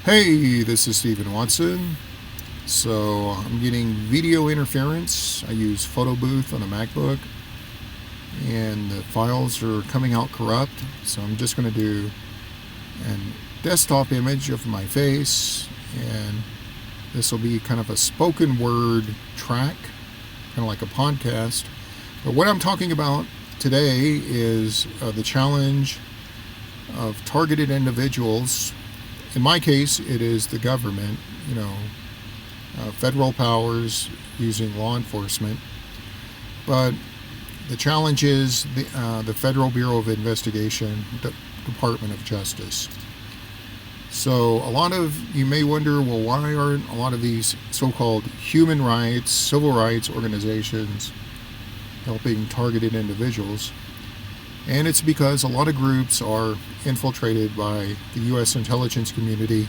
Hey, this is Stephen Watson. So I'm getting video interference. I use Photo Booth on a MacBook, and the files are coming out corrupt. So I'm just going to do a desktop image of my face, and this will be kind of a spoken word track, kind of like a podcast. But what I'm talking about today is the challenge of targeted individuals. In my case, it is the government, federal powers using law enforcement. But the challenge is the Federal Bureau of Investigation, the Department of Justice. So a lot of you may wonder, well, why aren't a lot of these so-called human rights, civil rights organizations helping targeted individuals? And it's because a lot of groups are infiltrated by the U.S. intelligence community,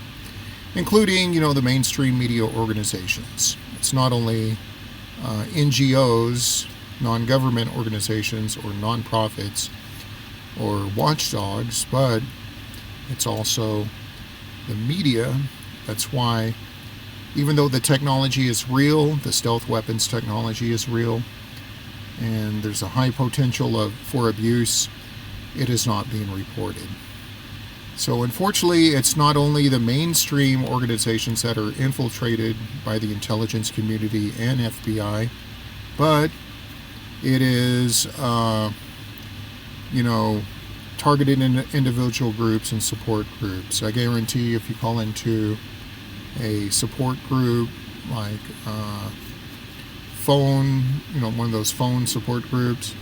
including, the mainstream media organizations. It's not only NGOs, non-government organizations, or nonprofits, or watchdogs, but it's also the media. That's why, even though the technology is real, the stealth weapons technology is real, and there's a high potential for abuse, it is not being reported. So unfortunately, it's not only the mainstream organizations that are infiltrated by the intelligence community and FBI, but it is, targeted individual groups and support groups. I guarantee if you call into a support group like phone, one of those phone support groups,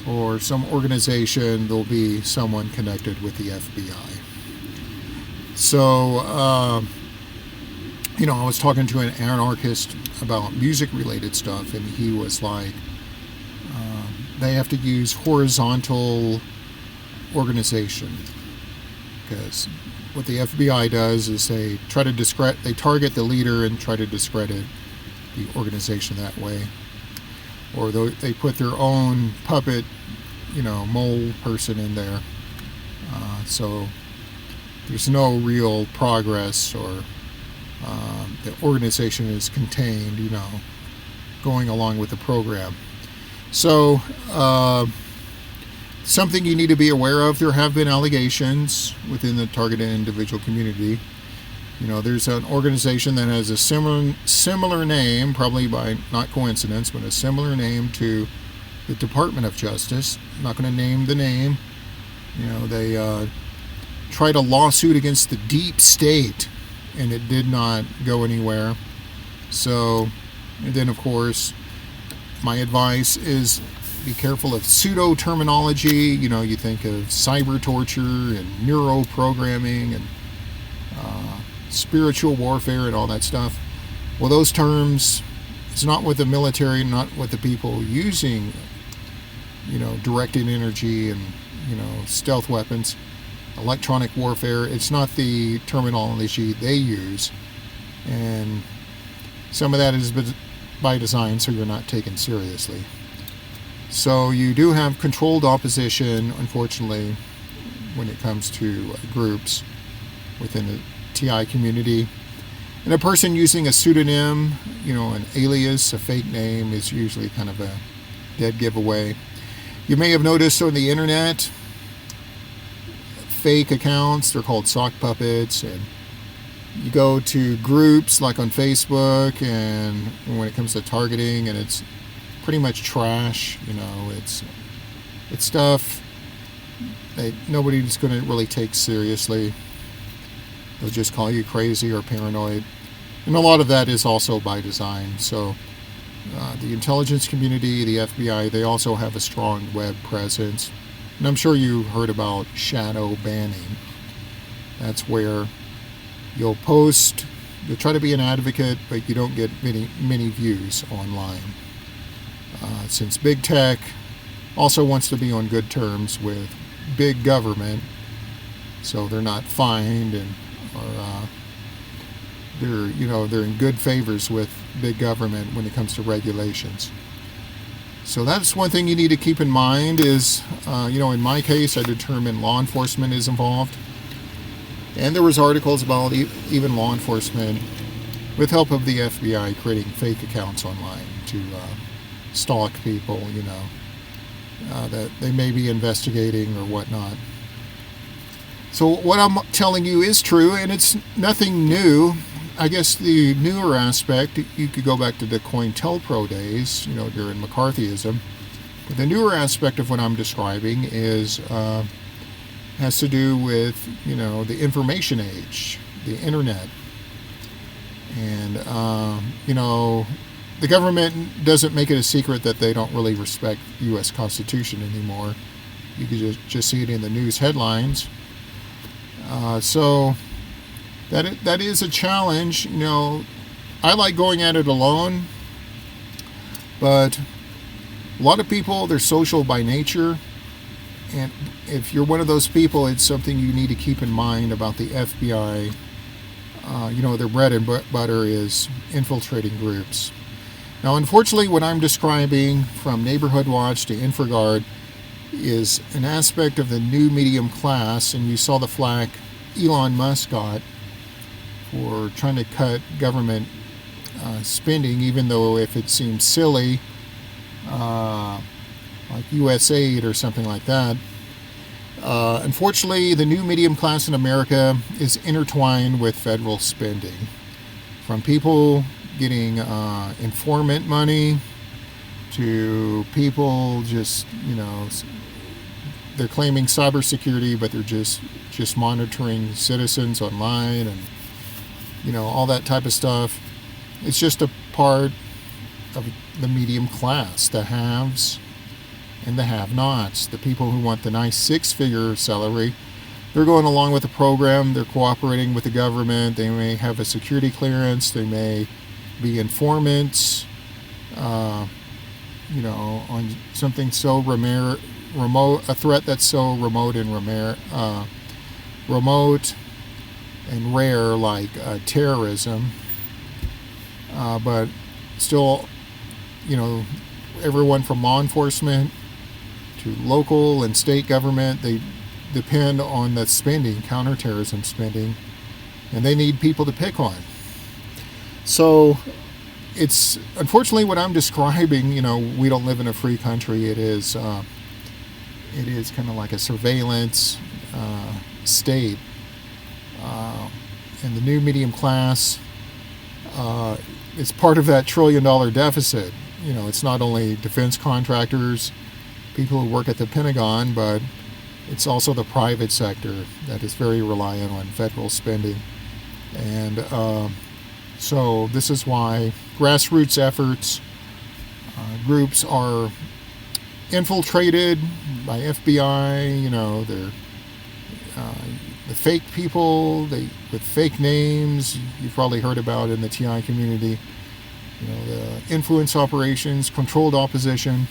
or some organization, there'll be someone connected with the FBI. So, I was talking to an anarchist about music-related stuff, and he was like, they have to use horizontal organization, because what the FBI does is they target the leader and try to discredit the organization that way, or they put their own puppet, mole person in there, so there's no real progress, or the organization is contained, going along with the program. So something you need to be aware of, there have been allegations within the targeted individual community. There's an organization that has a similar name, probably by not coincidence, but a similar name to the Department of Justice. I'm not going to name the name. They tried a lawsuit against the deep state, and it did not go anywhere. So, and then of course, my advice is be careful of pseudo terminology. You think of cyber torture and neuro programming and spiritual warfare and all that stuff. Well, those terms, it's not with the military, not with the people using, directed energy and, stealth weapons, electronic warfare. It's not the terminology they use. And some of that is by design, so you're not taken seriously. So you do have controlled opposition, unfortunately, when it comes to groups within the TI community. And a person using a pseudonym, an alias, a fake name, is usually kind of a dead giveaway. You may have noticed on the internet, fake accounts, they're called sock puppets, and you go to groups like on Facebook, and when it comes to targeting, and it's pretty much trash, it's stuff that nobody's going to really take seriously. They'll just call you crazy or paranoid. And a lot of that is also by design. So the intelligence community, the FBI, they also have a strong web presence. And I'm sure you heard about shadow banning. That's where you'll try to be an advocate, but you don't get many views online. Since big tech also wants to be on good terms with big government, so they're not fined, or they're in good favors with big government when it comes to regulations. So that's one thing you need to keep in mind is, in my case, I determine law enforcement is involved. And there was articles about even law enforcement, with help of the FBI, creating fake accounts online to stalk people, that they may be investigating or whatnot. So what I'm telling you is true, and it's nothing new. I guess the newer aspect, you could go back to the COINTELPRO days, during McCarthyism. But the newer aspect of what I'm describing has to do with, the information age, the internet. And, the government doesn't make it a secret that they don't really respect the U.S. Constitution anymore. You could just see it in the news headlines. So that is a challenge. I like going at it alone, but a lot of people, they're social by nature. And if you're one of those people, it's something you need to keep in mind about the FBI. Their bread and butter is infiltrating groups. Now, unfortunately, what I'm describing from Neighborhood Watch to InfraGard is an aspect of the new medium class, and you saw the flack Elon Musk got for trying to cut government spending, even though if it seems silly, like USAID or something like that. Unfortunately, the new medium class in America is intertwined with federal spending. From people getting informant money to people just, they're claiming cybersecurity, but they're just monitoring citizens online and, all that type of stuff. It's just a part of the medium class, the haves and the have-nots. The people who want the nice six-figure salary, they're going along with the program, they're cooperating with the government, they may have a security clearance, they may be informants, on something so remote, a threat that's so remote and rare, like terrorism. But still, everyone from law enforcement to local and state government, they depend on that spending, counterterrorism spending, and they need people to pick on. So it's unfortunately what I'm describing. We don't live in a free country. It is kind of like a surveillance state, and the new medium class is part of that $1 trillion deficit. It's not only defense contractors, people who work at the Pentagon, but it's also the private sector that is very reliant on federal spending. And so this is why grassroots efforts, groups are infiltrated by FBI. They're the fake people, with fake names. You've probably heard about in the TI community. The influence operations, controlled opposition.